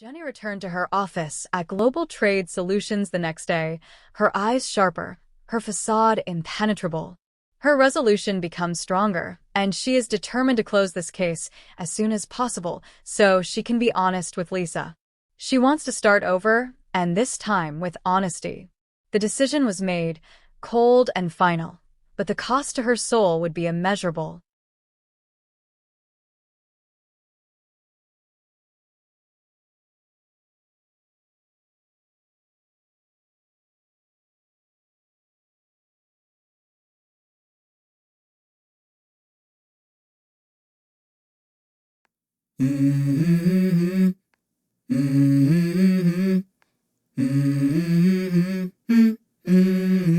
Jennie returned to her office at Global Trade Solutions the next day, her eyes sharper, her facade impenetrable. Her resolution becomes stronger, and she is determined to close this case as soon as possible so she can be honest with Lisa. She wants to start over, and this time with honesty. The decision was made, cold and final, but the cost to her soul would be immeasurable.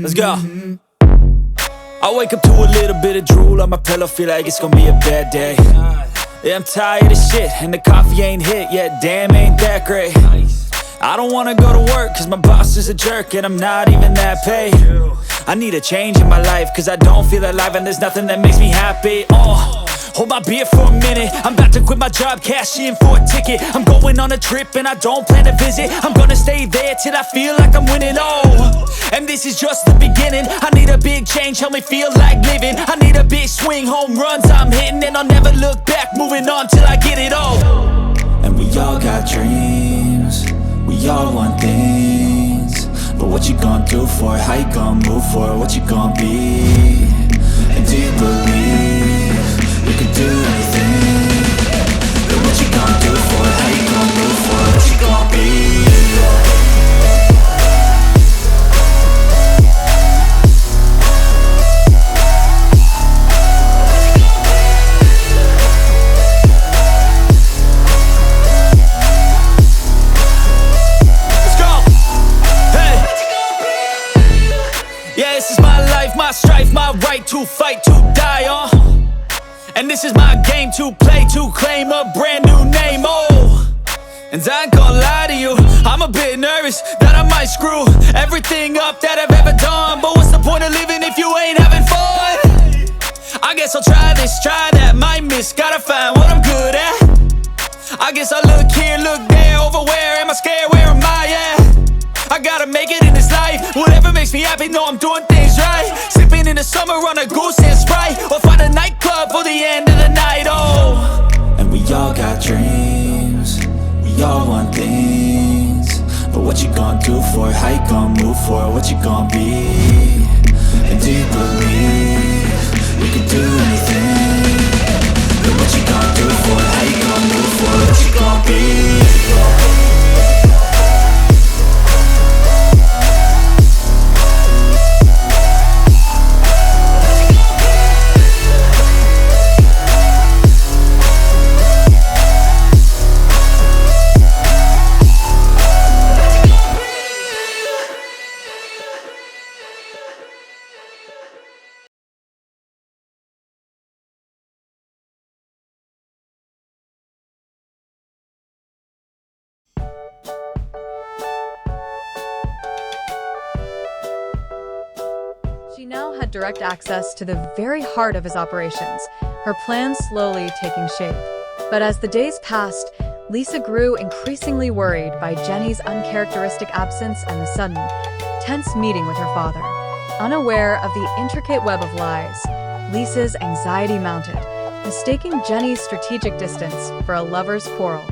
Let's go. I wake up to a little bit of drool on my pillow, feel like it's gonna be a bad day. Yeah, I'm tired of shit, and the coffee ain't hit yet, damn, ain't that great. I don't wanna go to work, cause my boss is a jerk, and I'm not even that paid. I need a change in my life, cause I don't feel alive, and there's nothing that makes me happy. Hold my beer for a minute, I'm about to quit my job, cash in for a ticket. I'm going on a trip and I don't plan to visit. I'm gonna stay there till I feel like I'm winning, and this is just the beginning. I need a big change, help me feel like living. I need a big swing, home runs I'm hitting, and I'll never look back, moving on till I get it all. And we all got dreams, we all want things, but what you gonna do for it? How you gonna move for it? What you gonna be? And do you believe you can do anything? But what you gonna do for it? How you gonna move for it? What you gonna be? Let's go! Hey! Yeah, this is my life, my strife, my right to fight, to die on. And this is my game to play, to claim a brand new name, And I ain't gonna lie to you, I'm a bit nervous that I might screw everything up that I've ever done. But what's the point of living if you ain't having fun? I guess I'll try this, try that, might miss, gotta find what I'm good at. I guess I'll look here, look there, over where am I scared, where am I at? I gotta make it in this life, whatever makes me happy, know I'm doing things right. Sipping in the summer on a goose and Sprite, or find a nightclub for the end of the night, And we all got dreams, we all want things, but what you gonna do for it? How you gonna move for it? What you gonna be? And do you believe you can do anything? But what you gonna do for it? How you gonna move for it? What you gonna be? She now had direct access to the very heart of his operations, her plans slowly taking shape. But as the days passed, Lisa grew increasingly worried by Jennie's uncharacteristic absence and the sudden, tense meeting with her father. Unaware of the intricate web of lies, Lisa's anxiety mounted, mistaking Jennie's strategic distance for a lover's quarrel.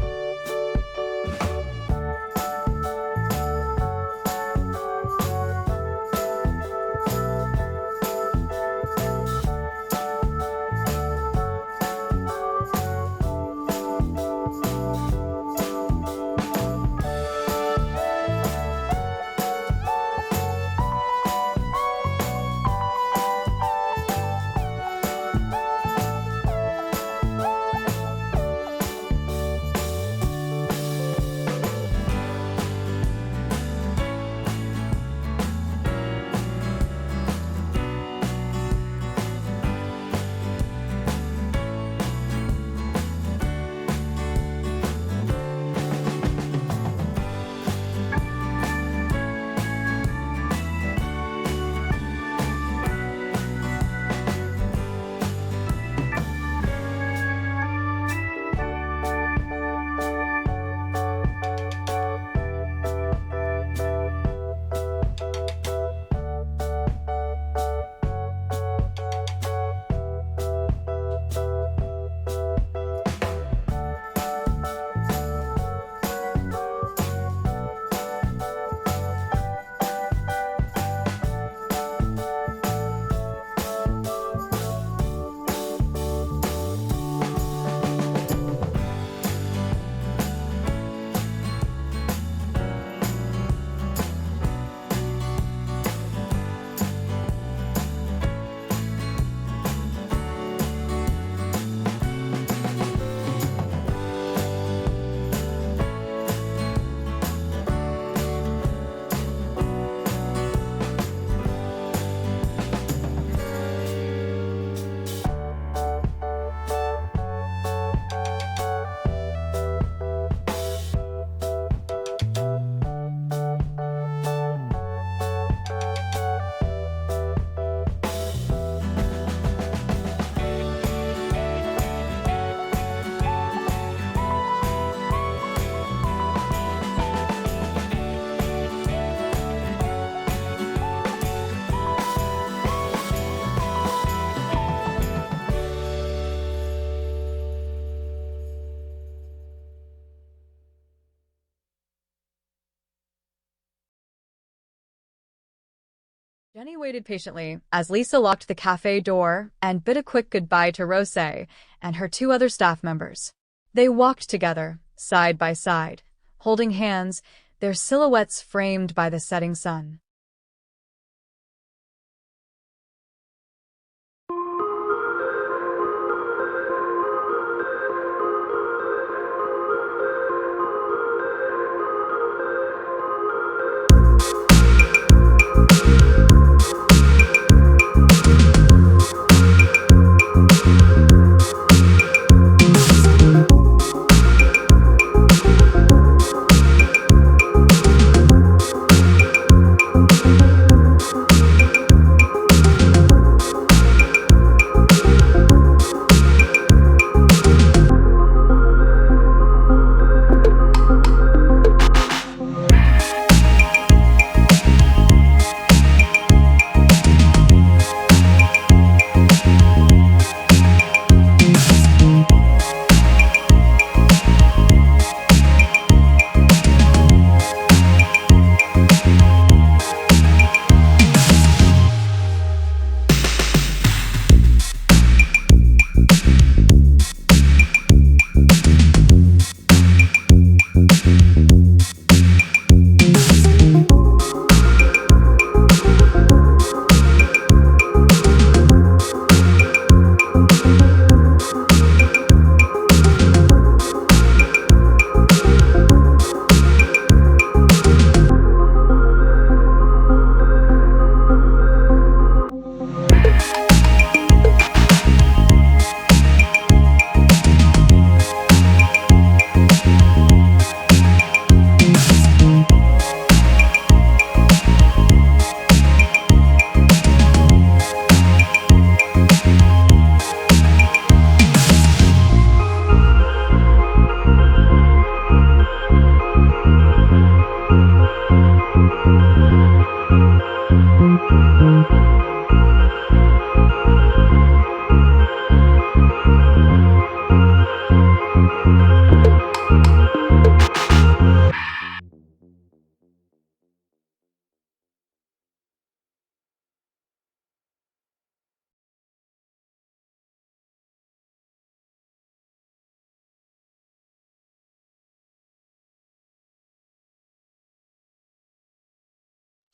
Jennie waited patiently as Lisa locked the cafe door and bid a quick goodbye to Rose and her two other staff members. They walked together, side by side, holding hands, their silhouettes framed by the setting sun.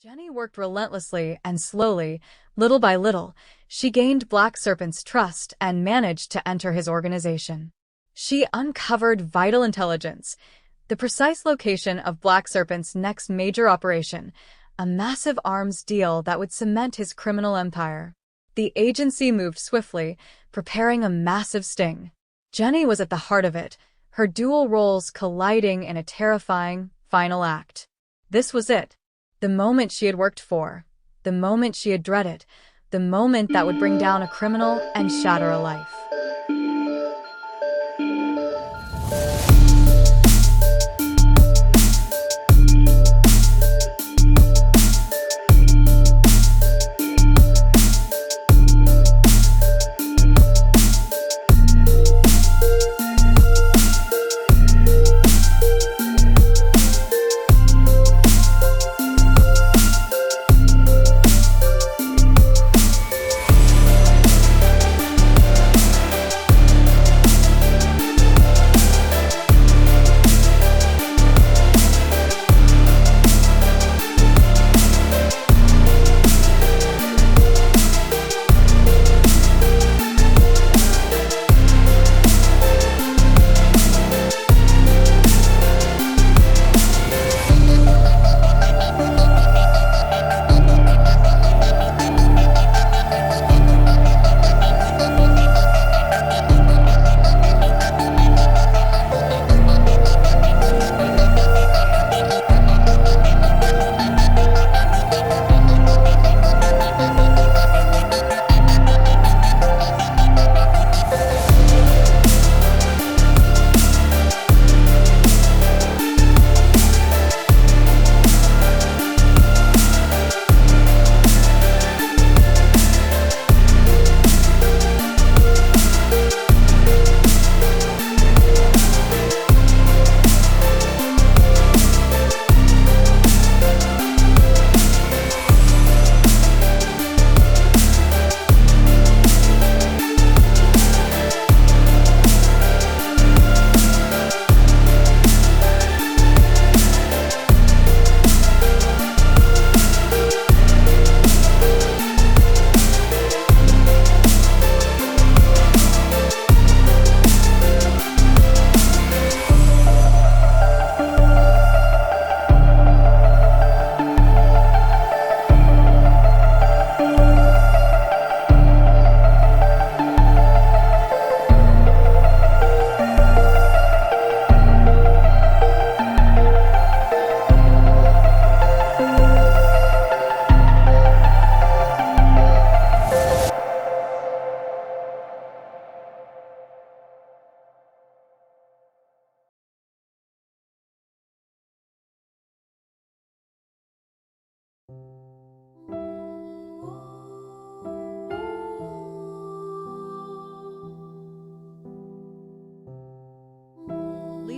Jennie worked relentlessly and slowly, little by little, she gained Black Serpent's trust and managed to enter his organization. She uncovered vital intelligence, the precise location of Black Serpent's next major operation, a massive arms deal that would cement his criminal empire. The agency moved swiftly, preparing a massive sting. Jennie was at the heart of it, her dual roles colliding in a terrifying, final act. This was it. The moment she had worked for, the moment she had dreaded, the moment that would bring down a criminal and shatter a life.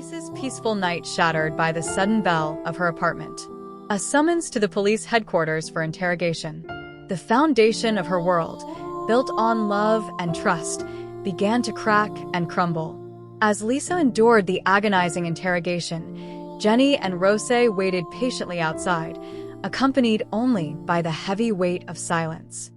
Lisa's peaceful night shattered by the sudden bell of her apartment. A summons to the police headquarters for interrogation. The foundation of her world, built on love and trust, began to crack and crumble. As Lisa endured the agonizing interrogation, Jennie and Rose waited patiently outside, accompanied only by the heavy weight of silence.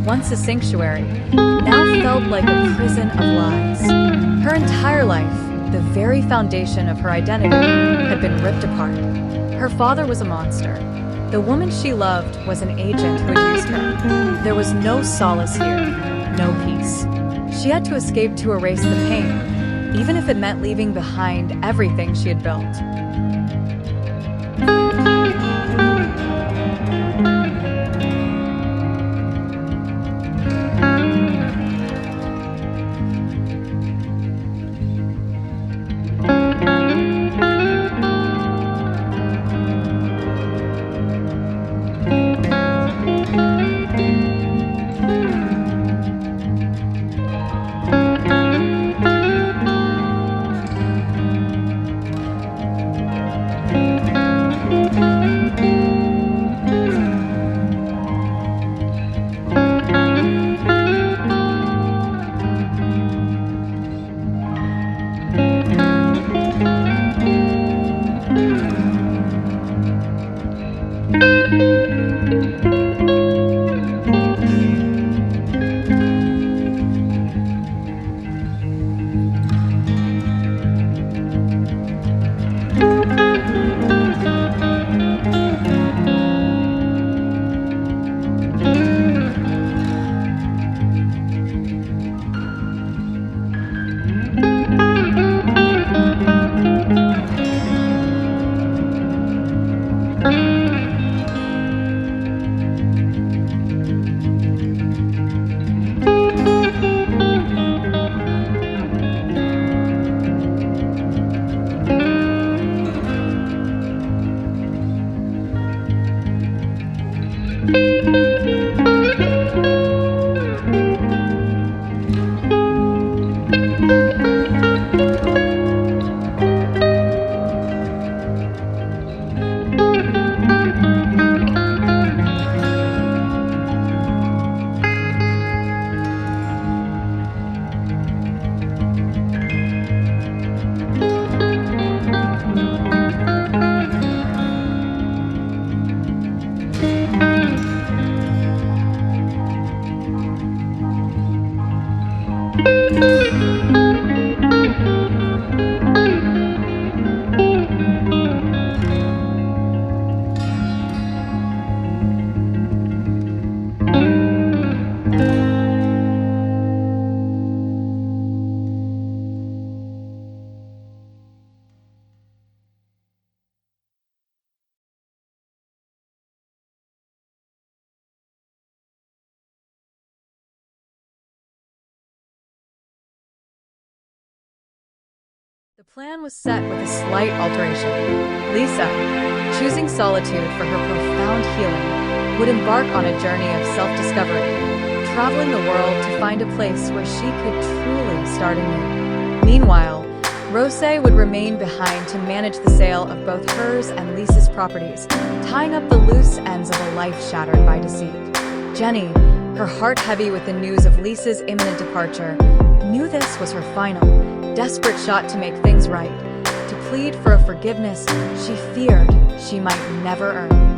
Once a sanctuary, now felt like a prison of lies. Her entire life, the very foundation of her identity, had been ripped apart. Her father was a monster. The woman she loved was an agent who had used her. There was no solace here, no peace. She had to escape to erase the pain, even if it meant leaving behind everything she had built. The plan was set with a slight alteration. Lisa, choosing solitude for her profound healing, would embark on a journey of self-discovery, traveling the world to find a place where she could truly start anew. Meanwhile, Rose would remain behind to manage the sale of both hers and Lisa's properties, tying up the loose ends of a life shattered by deceit. Jennie, her heart heavy with the news of Lisa's imminent departure, knew this was her final, desperate shot to make things right, to plead for a forgiveness she feared she might never earn.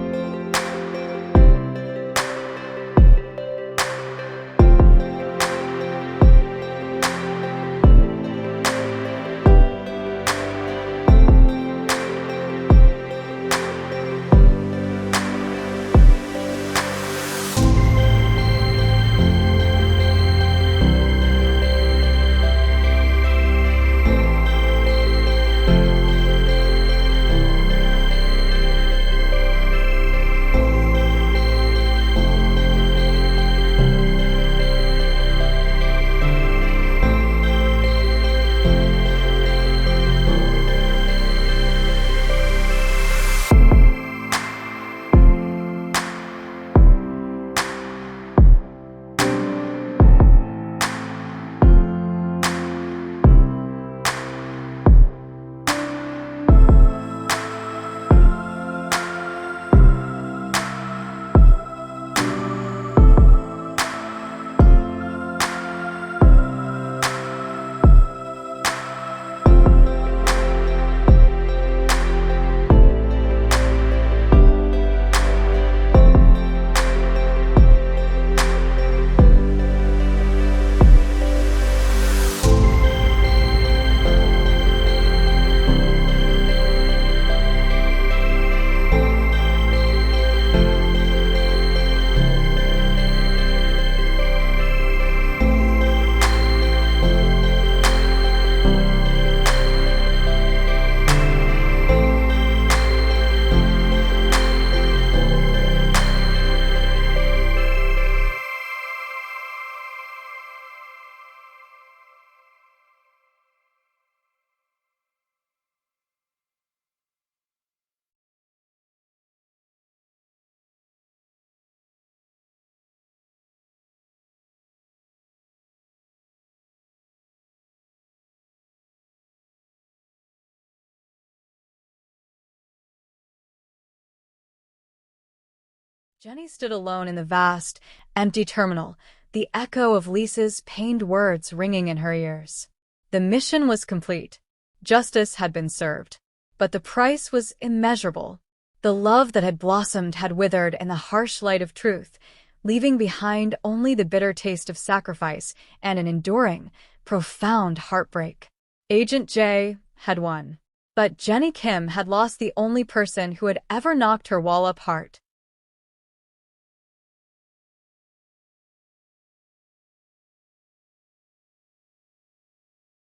Jennie stood alone in the vast, empty terminal, the echo of Lisa's pained words ringing in her ears. The mission was complete. Justice had been served. But the price was immeasurable. The love that had blossomed had withered in the harsh light of truth, leaving behind only the bitter taste of sacrifice and an enduring, profound heartbreak. Agent J had won. But Jennie Kim had lost the only person who had ever knocked her wall apart.